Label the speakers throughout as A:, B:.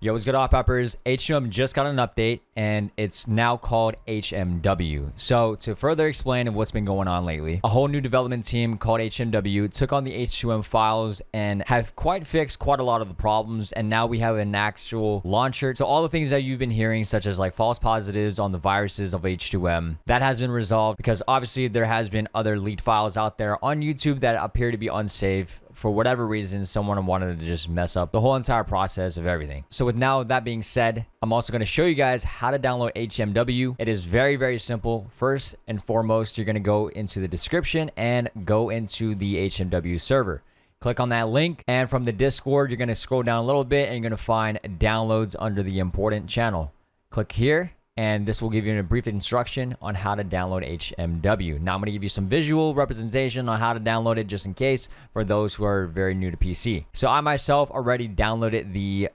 A: Yo, what's good, Hot Peppers? H2M just got an update, and it's now called HMW. So, to further explain what's been going on lately, a whole new development team called HMW took on the H2M files and have quite fixed quite a lot of the problems, and now we have an actual launcher. So, all the things that you've been hearing, such as like false positives on the viruses of H2M, that has been resolved because obviously there has been other leaked files out there on YouTube that appear to be unsafe. For whatever reason, someone wanted to just mess up the whole entire process of everything. So with now that being said, I'm also going to show you guys how to download HMW. It is very, very simple. First and foremost, you're going to go into the description and go into the HMW server. Click on that link, and from the Discord, you're going to scroll down a little bit and you're going to find downloads under the important channel. Click here. And this will give you a brief instruction on how to download HMW. Now I'm going to give you some visual representation on how to download it just in case for those who are very new to PC. So I myself already downloaded the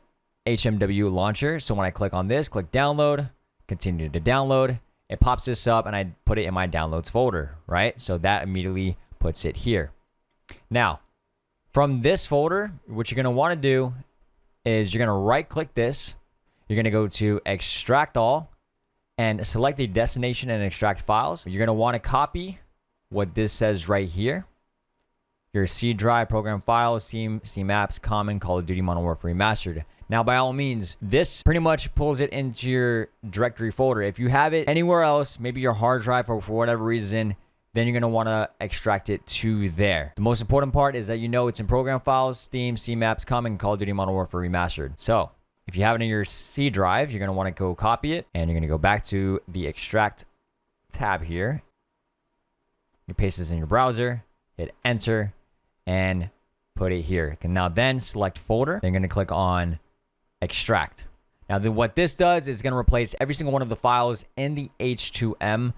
A: HMW launcher. So when I click on this, click download, continue to download, it pops this up and I put it in my downloads folder, right? So that immediately puts it here. Now, from this folder, what you're going to want to do is you're going to right click this. You're going to go to extract all. And select a destination and extract files. You're going to want to copy what this says right here. Your C drive, program files, Steam apps, common, Call of Duty Modern Warfare Remastered. Now, by all means, this pretty much pulls it into your directory folder. If you have it anywhere else, maybe your hard drive or for whatever reason, then you're going to want to extract it to there. The most important part is that you know it's in program files, Steam apps, common, Call of Duty Modern Warfare Remastered. So, if you have it in your C drive, you're going to want to go copy it, and you're going to go back to the extract tab here. You paste this in your browser, hit enter, and put it here. And now then select folder. Then you're going to click on extract. Now what this does is going to replace every single one of the files in the H2M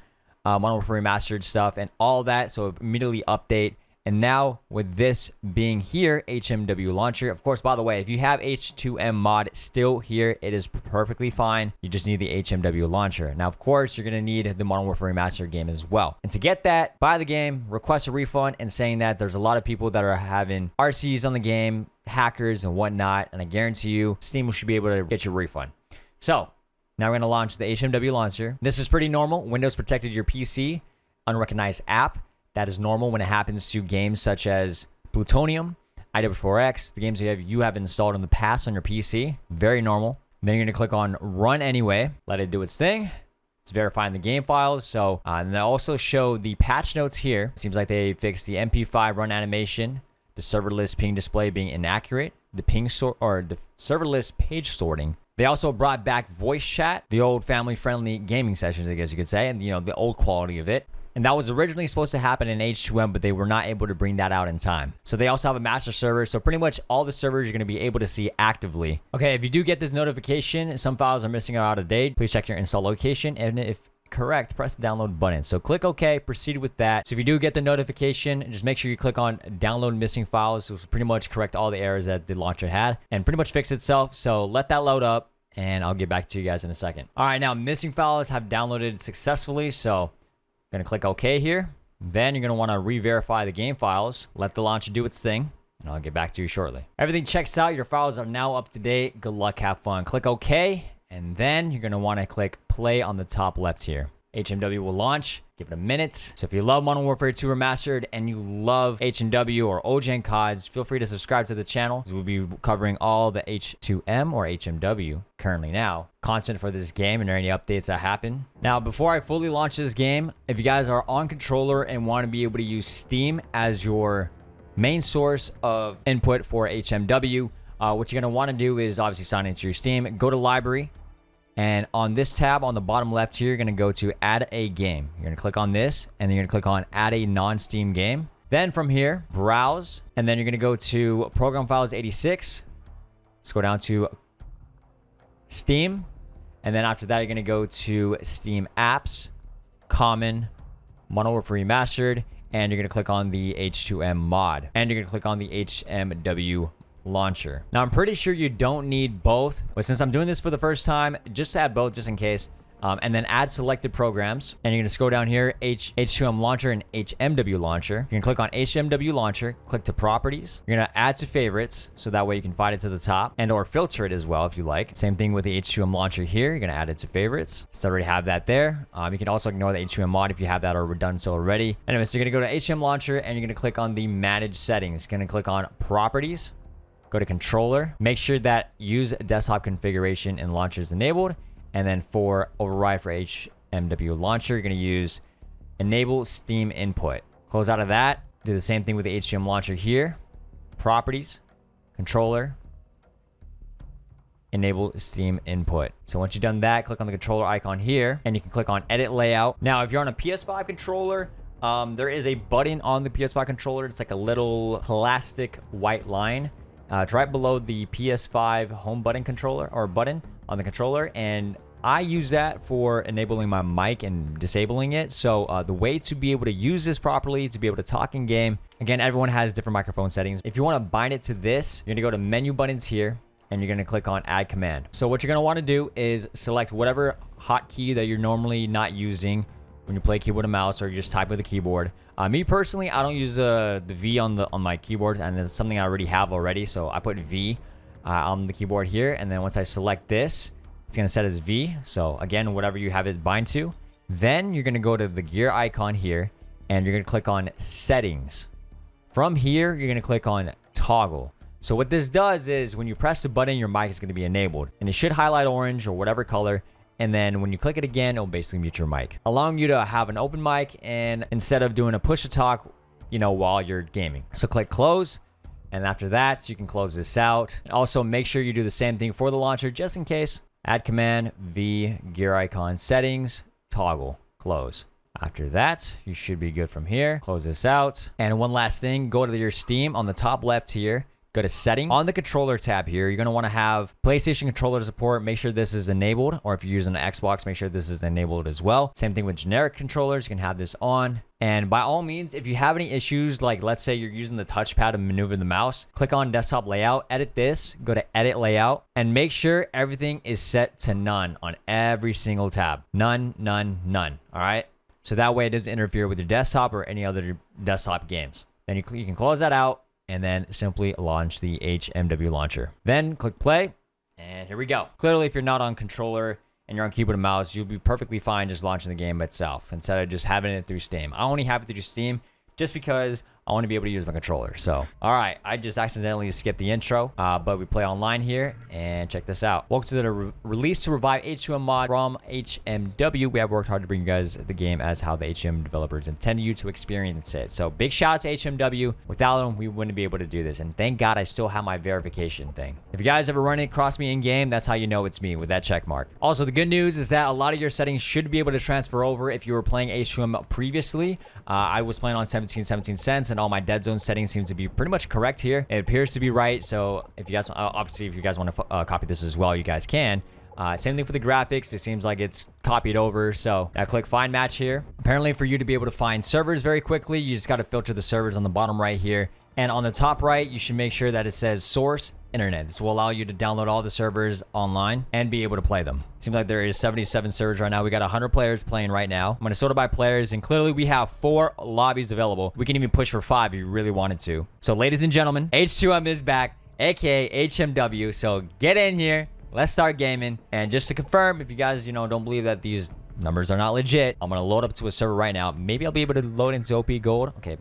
A: Modern Warfare Remastered stuff and all that. So immediately update. And now with this being here, HMW launcher, of course, by the way, if you have H2M mod still here, it is perfectly fine. You just need the HMW launcher. Now, of course, you're going to need the Modern Warfare Remastered game as well. And to get that, buy the game, request a refund, and saying that there's a lot of people that are having RCs on the game, hackers and whatnot. And I guarantee you, Steam should be able to get your refund. So now we're going to launch the HMW launcher. This is pretty normal. Windows protected your PC, unrecognized app. That is normal when it happens to games such as Plutonium, IW4X, the games you have installed in the past on your PC. Very normal. Then you're going to click on Run Anyway. Let it do its thing. It's verifying the game files. So, and they also show the patch notes here. Seems like they fixed the MP5 run animation, the serverless ping display being inaccurate, the the serverless page sorting. They also brought back voice chat, the old family-friendly gaming sessions, I guess you could say, and the old quality of it. And that was originally supposed to happen in H2M, but they were not able to bring that out in time. So they also have a master server. So pretty much all the servers you're going to be able to see actively. Okay, if you do get this notification, some files are missing or out of date, please check your install location. And if correct, press the download button. So click OK, proceed with that. So if you do get the notification, just make sure you click on download missing files. So pretty much correct all the errors that the launcher had and pretty much fix itself. So let that load up and I'll get back to you guys in a second. All right, now missing files have downloaded successfully. So going to click OK here. Then you're going to want to re-verify the game files. Let the launcher do its thing, and I'll get back to you shortly. Everything checks out. Your files are now up to date. Good luck. Have fun. Click OK, and then you're going to want to click play on the top left here. HMW will launch. Give it a minute. So if you love Modern Warfare 2 Remastered and you love HMW or OGen CODs, feel free to subscribe to the channel. We'll be covering all the H2M or HMW currently now content for this game and any updates that happen. Now, before I fully launch this game, if you guys are on controller and want to be able to use Steam as your main source of input for HMW, what you're going to want to do is obviously sign into your Steam, go to library. And on this tab on the bottom left here, you're going to go to add a game. You're going to click on this and then you're going to click on add a non-Steam game. Then from here, browse, and then you're going to go to program files 86. Let's go down to Steam. And then after that, you're going to go to Steam apps, common, Modern Warfare Remastered, and you're going to click on the H2M mod. And you're going to click on the HMW launcher. Now, I'm pretty sure you don't need both, but since I'm doing this for the first time, just to add both just in case, and then add selected programs. And you're going to scroll down here, H2M launcher and HMW launcher. You can click on HMW launcher, click to properties. You're going to add to favorites, so that way you can find it to the top, and or filter it as well if you like. Same thing with the H2M launcher here. You're going to add it to favorites. So already have that there. You can also ignore the H2M mod if you have that or done so already. Anyway, so you're going to go to HM launcher and you're going to click on the manage settings. You're going to click on properties, go to controller, make sure that use desktop configuration and launcher is enabled. And then for override for HMW launcher, you're going to use enable Steam input. Close out of that. Do the same thing with the HM launcher here. Properties, controller, enable Steam input. So once you've done that, click on the controller icon here and you can click on edit layout. Now, if you're on a PS5 controller, there is a button on the PS5 controller. It's like a little plastic white line. It's right below the PS5 home button controller or button on the controller, and I use that for enabling my mic and disabling it. So the way to be able to use this properly, to be able to talk in game, again, everyone has different microphone settings. If you want to bind it to this, you're gonna go to menu buttons here and you're gonna click on add command. So what you're gonna want to do is select whatever hotkey that you're normally not using when you play keyboard and mouse, or you just type with a keyboard. Me personally, I don't use the V on my keyboard, and it's something I already have already. So I put V on the keyboard here, and then once I select this, it's gonna set as V. So again, whatever you have it bind to. Then you're gonna go to the gear icon here, and you're gonna click on settings. From here, you're gonna click on toggle. So what this does is when you press the button, your mic is gonna be enabled, and it should highlight orange or whatever color. And then when you click it again, it'll basically mute your mic, allowing you to have an open mic, and instead of doing a push to talk, while you're gaming. So click close. And after that, you can close this out. Also, make sure you do the same thing for the launcher, just in case. Add command, V, gear icon, settings, toggle, close. After that, you should be good from here. Close this out. And one last thing, go to your Steam on the top left here. Go to settings. On the controller tab here, you're going to want to have PlayStation controller support. Make sure this is enabled, or if you're using an Xbox, make sure this is enabled as well. Same thing with generic controllers. You can have this on. And by all means, if you have any issues, like let's say you're using the touchpad to maneuver the mouse, click on desktop layout, edit this, go to edit layout, and make sure everything is set to none on every single tab. None, none, none. All right. So that way it doesn't interfere with your desktop or any other desktop games. Then you can close that out, and then simply launch the HMW launcher. Then click play, and here we go. Clearly, if you're not on controller and you're on keyboard and mouse, you'll be perfectly fine just launching the game itself instead of just having it through Steam. I only have it through Steam just because I want to be able to use my controller. So, all right, I just accidentally skipped the intro, but we play online here, and check this out. Welcome to the release to revive H2M mod from HMW. We have worked hard to bring you guys the game as how the HM developers intended you to experience it. So big shout out to HMW. Without them, we wouldn't be able to do this. And thank God I still have my verification thing. If you guys ever run across me in game, that's how you know it's me with that check mark. Also, the good news is that a lot of your settings should be able to transfer over if you were playing H2M previously. I was playing on 17 cents, and all my dead zone settings seem to be pretty much correct here. It appears to be right. So if you guys, obviously, if you guys want to copy this as well, you guys can. Same thing for the graphics. It seems like it's copied over. So I click find match here. Apparently, for you to be able to find servers very quickly, you just got to filter the servers on the bottom right here. And on the top right, you should make sure that it says source internet. This will allow you to download all the servers online and be able to play them. Seems like there is 77 servers right now. We got 100 players playing right now. I'm going to sort it by players, and clearly we have 4 lobbies available. We can even push for 5 if you really wanted to. So ladies and gentlemen, H2M is back, aka HMW. So get in here. Let's start gaming. And just to confirm, if you guys, don't believe that these numbers are not legit, I'm going to load up to a server right now. Maybe I'll be able to load into OP Gold. Okay.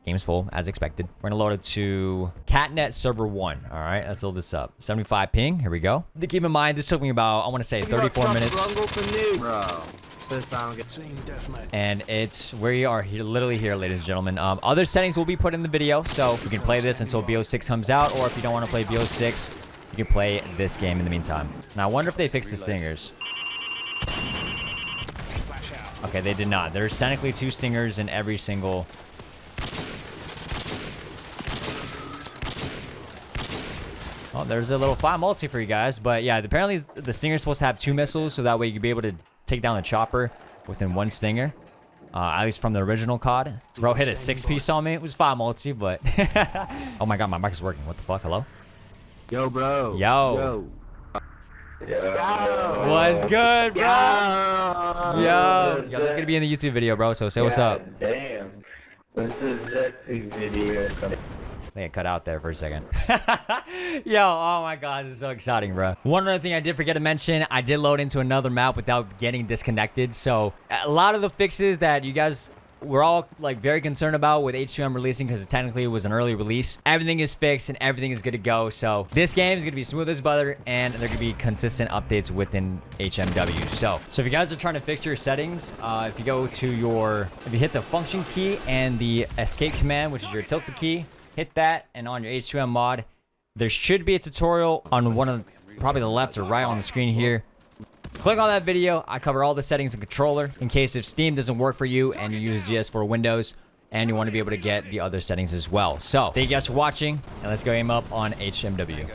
A: Game's full, as expected. We're going to load it to Catnet Server 1. All right, let's load this up. 75 ping. Here we go. To keep in mind, this took me about, I want to say, 34 minutes. And it's where you are here, literally here, ladies and gentlemen. Other settings will be put in the video, so you can play this until BO6 comes out, or if you don't want to play BO6, you can play this game in the meantime. Now, I wonder if they fixed the stingers. Okay, they did not. There's technically 2 stingers in every single... Oh, there's a little 5 multi for you guys. But yeah, apparently the Stinger's supposed to have 2 missiles, so that way you can be able to take down the chopper within 1 Stinger. At least from the original COD. Bro hit a 6-piece on me. It was 5 multi, but... Oh my god, my mic is working. What the fuck? Hello?
B: Yo, bro.
A: Yo.
B: Yo.
A: What's good, bro?
B: Yo.
A: Yo, this is gonna be in the YouTube video, bro. So say what's up.
B: Damn. This is Zephy video.
A: I think I cut out there for a second. Yo, oh my god, this is so exciting, bro. One other thing I did forget to mention, I did load into another map without getting disconnected. So a lot of the fixes that you guys were all like very concerned about with H2M releasing, because technically it was an early release, everything is fixed and everything is good to go. So this game is gonna be smooth as butter, and there gonna be consistent updates within HMW. So if you guys are trying to fix your settings, if you go to if you hit the function key and the escape command, which is your tilted key, hit that, and on your H2M mod, there should be a tutorial on one of probably the left or right on the screen here. Click on that video. I cover all the settings and controller in case if Steam doesn't work for you and you use GS4 Windows and you want to be able to get the other settings as well. So thank you guys for watching, and let's go aim up on HMW.